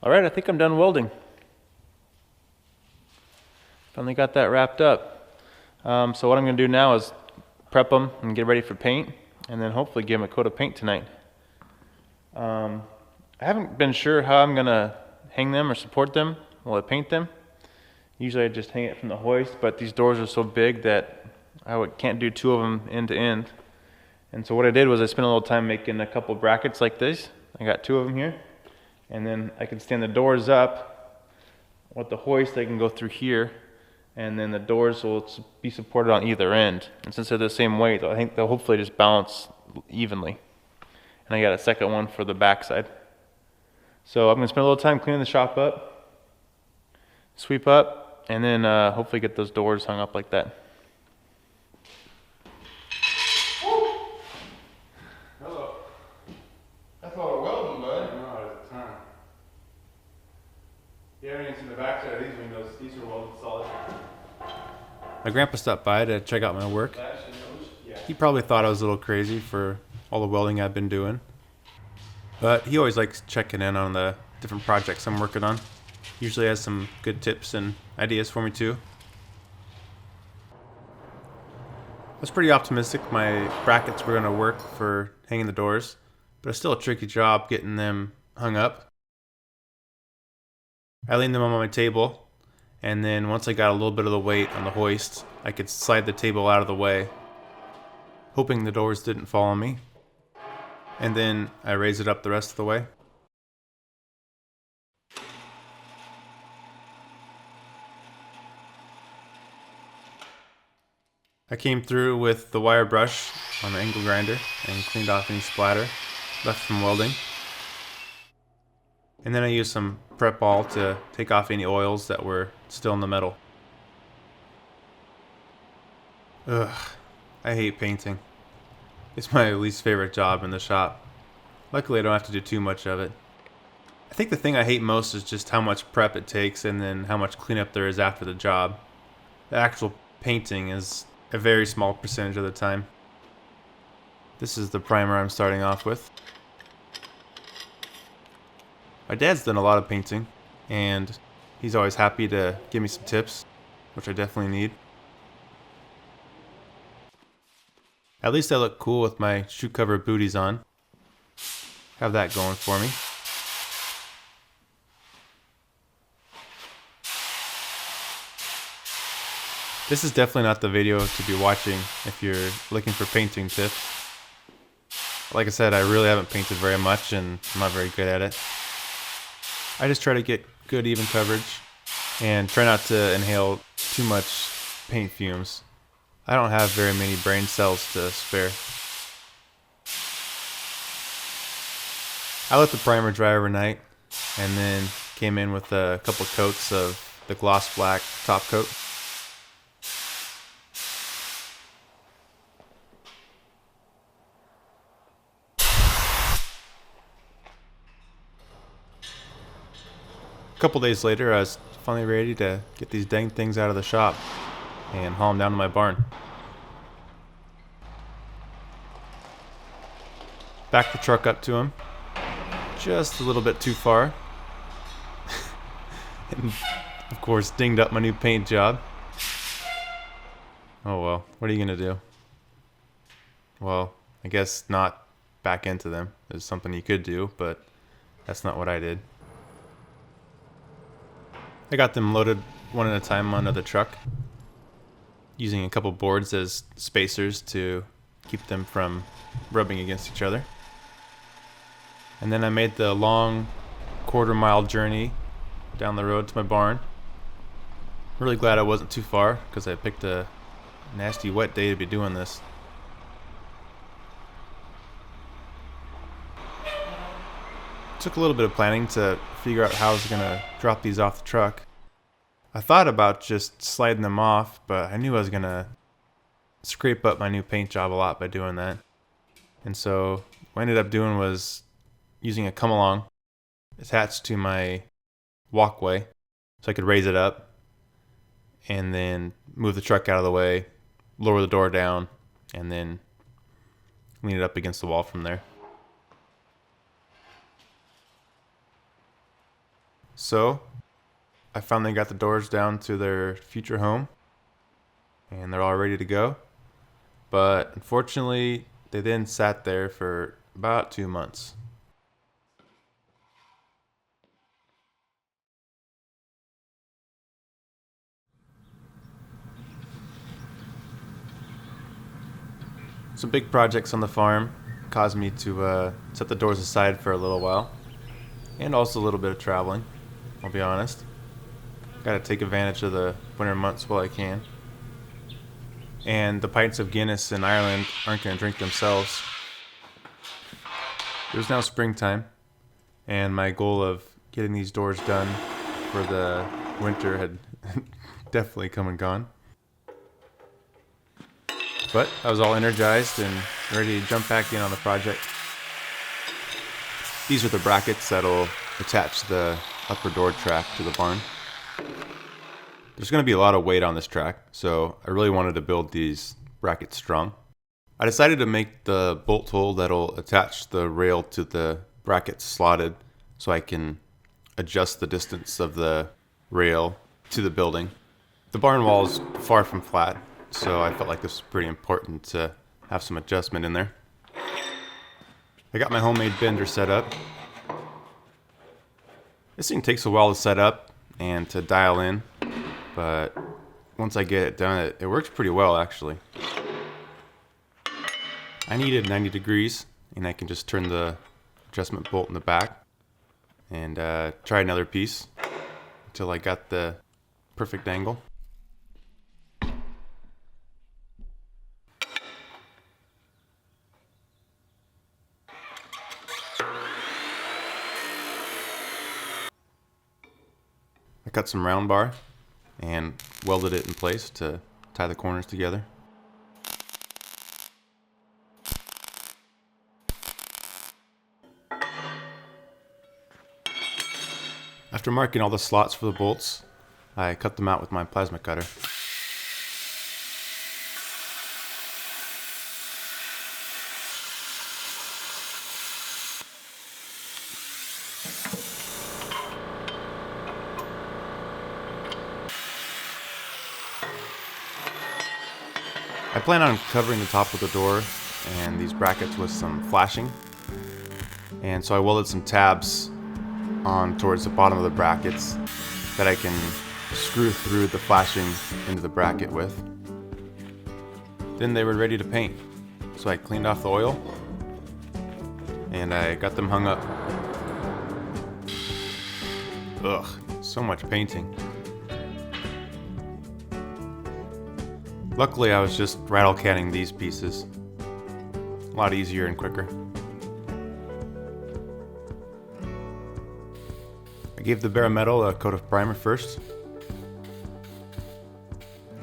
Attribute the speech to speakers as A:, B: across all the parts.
A: Alright, I think I'm done welding. Finally got that wrapped up. So what I'm going to do now is prep them and get ready for paint, and then hopefully give them a coat of paint tonight. I haven't been sure how I'm going to hang them or support them while I paint them. Usually I just hang it from the hoist, but these doors are so big that I can't do two of them end to end. And so what I did was I spent a little time making a couple brackets like this. I got two of them here. And then I can stand the doors up with the hoist. They can go through here, and then the doors will be supported on either end. And since they're the same weight, I think they'll hopefully just balance evenly. And I got a second one for the back side. So I'm going to spend a little time cleaning the shop up, sweep up, and then hopefully get those doors hung up like that.
B: Hello. That's a lot of welding, bud.
A: No, it's a ton. You haven't even seen the back side of these windows. These are welded solid.
C: My grandpa stopped by to check out my work. He probably thought I was a little crazy for all the welding I've been doing, but he always likes checking in on the different projects I'm working on. Usually has some good tips and ideas for me too. I was pretty optimistic my brackets were going to work for hanging the doors, but it's still a tricky job getting them hung up. I leaned them on my table, and then once I got a little bit of the weight on the hoist, I could slide the table out of the way, hoping the doors didn't fall on me. And then I raised it up the rest of the way. I came through with the wire brush on the angle grinder and cleaned off any splatter left from welding. And then I used some prep ball to take off any oils that were still in the metal. Ugh, I hate painting. It's my least favorite job in the shop. Luckily I don't have to do too much of it. I think the thing I hate most is just how much prep it takes and then how much cleanup there is after the job. The actual painting is a very small percentage of the time. This is the primer I'm starting off with. My dad's done a lot of painting, and he's always happy to give me some tips, which I definitely need. At least I look cool with my shoe cover booties on. Have that going for me. This is definitely not the video to be watching if you're looking for painting tips. Like I said, I really haven't painted very much and I'm not very good at it. I just try to get good even coverage and try not to inhale too much paint fumes. I don't have very many brain cells to spare. I let the primer dry overnight and then came in with a couple coats of the gloss black top coat. A couple days later, I was finally ready to get these dang things out of the shop and haul them down to my barn. Backed the truck up to him, just a little bit too far. And of course, dinged up my new paint job. Oh well, what are you gonna do? Well, I guess not back into them is something you could do, but that's not what I did. I got them loaded one at a time onto the truck, using a couple boards as spacers to keep them from rubbing against each other. And then I made the long quarter-mile journey down the road to my barn. Really glad I wasn't too far, because I picked a nasty wet day to be doing this. Took a little bit of planning to figure out how I was going to drop these off the truck. I thought about just sliding them off, but I knew I was going to scrape up my new paint job a lot by doing that. And so what I ended up doing was using a come-along attached to my walkway so I could raise it up and then move the truck out of the way, lower the door down, and then lean it up against the wall from there. So I finally got the doors down to their future home, and they're all ready to go. But unfortunately, they then sat there for about 2 months. Some big projects on the farm caused me to set the doors aside for a little while, and also a little bit of traveling, I'll be honest. Gotta take advantage of the winter months while I can. And the pints of Guinness in Ireland aren't gonna drink themselves. It was now springtime, and my goal of getting these doors done for the winter had definitely come and gone. But I was all energized and ready to jump back in on the project. These are the brackets that'll attach the upper door track to the barn. There's going to be a lot of weight on this track, so I really wanted to build these brackets strong. I decided to make the bolt hole that'll attach the rail to the brackets slotted so I can adjust the distance of the rail to the building. The barn wall is far from flat, so I felt like this was pretty important to have some adjustment in there. I got my homemade bender set up. This thing takes a while to set up and to dial in, but once I get it done, it works pretty well actually. I needed 90 degrees, and I can just turn the adjustment bolt in the back and try another piece until I got the perfect angle. I cut some round bar and welded it in place to tie the corners together. After marking all the slots for the bolts, I cut them out with my plasma cutter. I plan on covering the top of the door and these brackets with some flashing, and so I welded some tabs on towards the bottom of the brackets that I can screw through the flashing into the bracket with. Then they were ready to paint, so I cleaned off the oil and I got them hung up. Ugh, so much painting. Luckily, I was just rattle canning these pieces. A lot easier and quicker. I gave the bare metal a coat of primer first,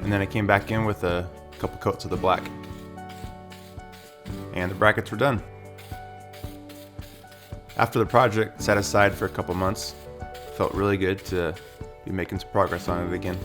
C: and then I came back in with a couple coats of the black. And the brackets were done. After the project sat aside for a couple months, felt really good to be making some progress on it again.